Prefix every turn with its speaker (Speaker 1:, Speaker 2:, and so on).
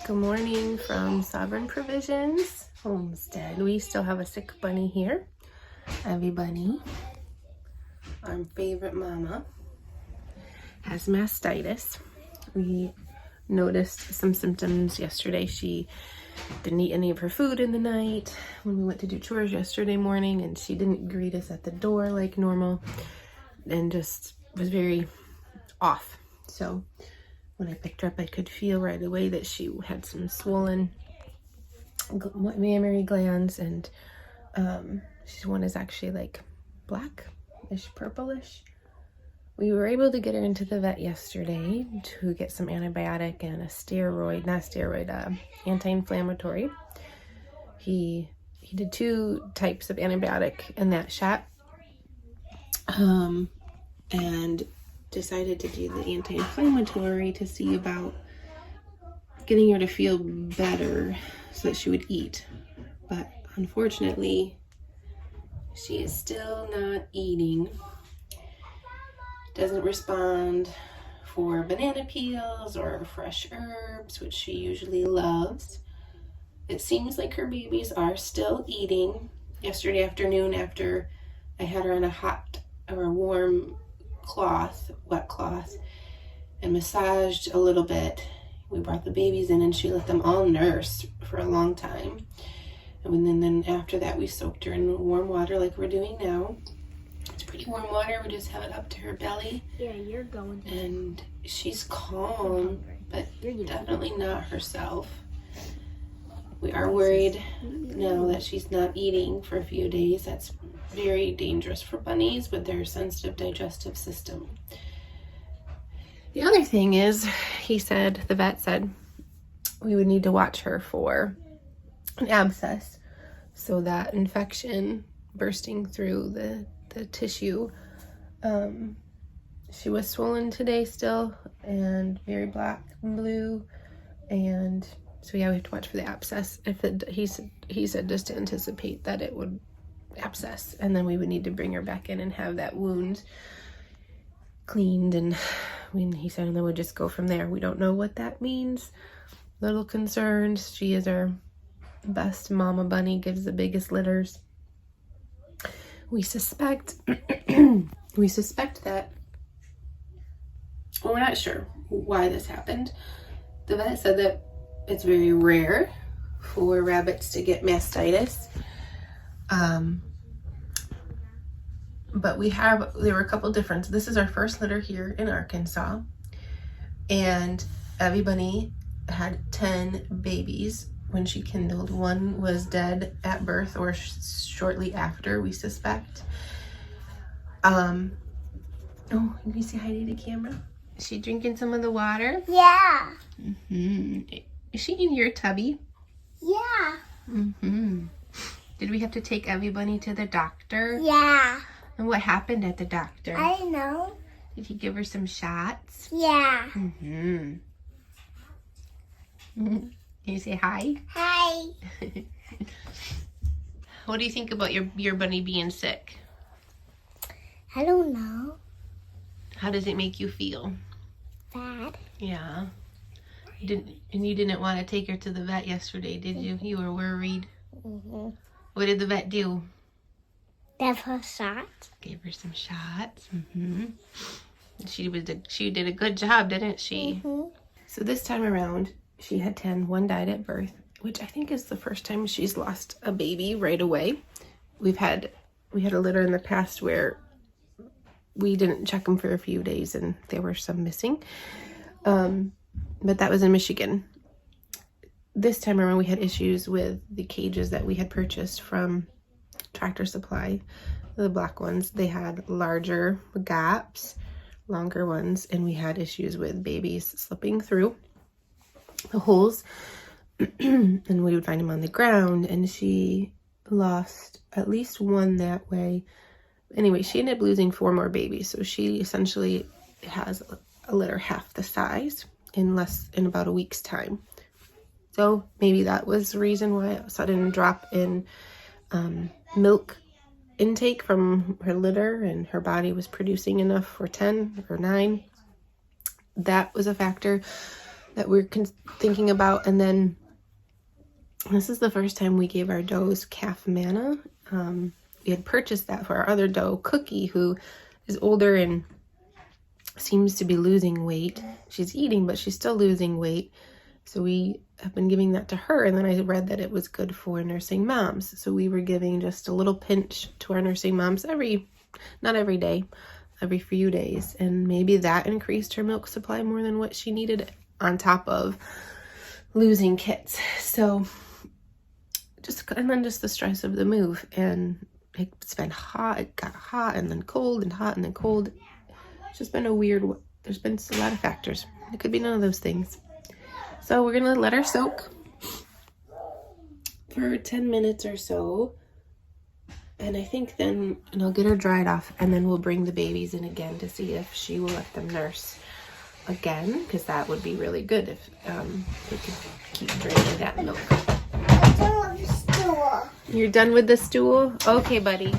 Speaker 1: Good morning from Sovereign Provisions, Homestead. We still have a sick bunny here. Evie Bunny, our favorite mama, has mastitis. We noticed some symptoms yesterday. She didn't eat any of her food in the night when we went to do chores yesterday morning, and she didn't greet us at the door like normal and just was very off. So when I picked her up, I could feel right away that she had some swollen mammary glands, and one is actually like blackish, purplish. We were able to get her into the vet yesterday to get some antibiotic and a anti-inflammatory. He did 2 types of antibiotic in that shot, and decided to do the anti-inflammatory to see about getting her to feel better so that she would eat. But unfortunately, she is still not eating. Doesn't respond for banana peels or fresh herbs, which she usually loves. It seems like her babies are still eating. Yesterday afternoon, after I had her on a hot or warm wet cloth, and massaged a little bit, we brought the babies in and she let them all nurse for a long time. And then after that, we soaked her in warm water like we're doing now. It's pretty warm water. We just have it up to her belly.
Speaker 2: Yeah, you're going to.
Speaker 1: And she's calm, but definitely not herself. We are worried now that she's not eating for a few days. That's very dangerous for bunnies with their sensitive digestive system. The other thing is, the vet said, we would need to watch her for an abscess. So that infection bursting through the tissue. She was swollen today still, and very black and blue, and so yeah, we have to watch for the abscess. He said just to anticipate that it would abscess, and then we would need to bring her back in and have that wound cleaned, and he said, and then we'll just go from there. We don't know what that means. Little concerned. She is our best mama bunny, gives the biggest litters. We suspect that, well, we're not sure why this happened. The vet said that it's very rare for rabbits to get mastitis. But there were a couple differences. This is our first litter here in Arkansas, and Evie Bunny had 10 babies when she kindled. One was dead at birth or shortly after, we suspect. Oh, can you say hi to the camera? Is she drinking some of the water?
Speaker 2: Yeah.
Speaker 1: Is she in your tubby?
Speaker 2: Yeah.
Speaker 1: Did we have to take Evie Bunny to the doctor?
Speaker 2: Yeah.
Speaker 1: And what happened at the doctor?
Speaker 2: I don't know.
Speaker 1: Did he give her some shots?
Speaker 2: Yeah.
Speaker 1: Can you say hi?
Speaker 2: Hi.
Speaker 1: What do you think about your bunny being sick?
Speaker 2: I don't know.
Speaker 1: How does it make you feel?
Speaker 2: Bad.
Speaker 1: Yeah. You didn't want to take her to the vet yesterday, did you? You were worried. What did the vet do?
Speaker 2: Give her shots.
Speaker 1: Gave her some shots. She did a good job, didn't she? So this time around, she had 10. One died at birth, which I think is the first time she's lost a baby right away. We had a litter in the past where we didn't check them for a few days and there were some missing. But that was in Michigan. This time around, we had issues with the cages that we had purchased from Tractor Supply, the black ones. They had larger gaps, longer ones, and we had issues with babies slipping through the holes, and we would find them on the ground, and she lost at least one that way. Anyway, she ended up losing 4 more babies, so she essentially has a litter half the size in about a week's time. So maybe that was the reason why a sudden drop in milk intake from her litter, and her body was producing enough for 10 or 9. That was a factor. that we're thinking about. And then this is the first time we gave our does calf manna. We had purchased that for our other doe, Cookie, who is older and seems to be losing weight. She's eating, but she's still losing weight. So we have been giving that to her. And then I read that it was good for nursing moms. So we were giving just a little pinch to our nursing moms not every day, every few days. And maybe that increased her milk supply more than what she needed on top of losing kits. So and then just the stress of the move. And it's been hot. It got hot and then cold and hot and then cold. It's just been there's been a lot of factors. It could be none of those things. So we're gonna let her soak for 10 minutes or so. And I think then, and I'll get her dried off, and then we'll bring the babies in again to see if she will let them nurse again, because that would be really good if they could keep drinking that milk.
Speaker 2: I'm done with the stool.
Speaker 1: You're done with the stool? Okay, buddy.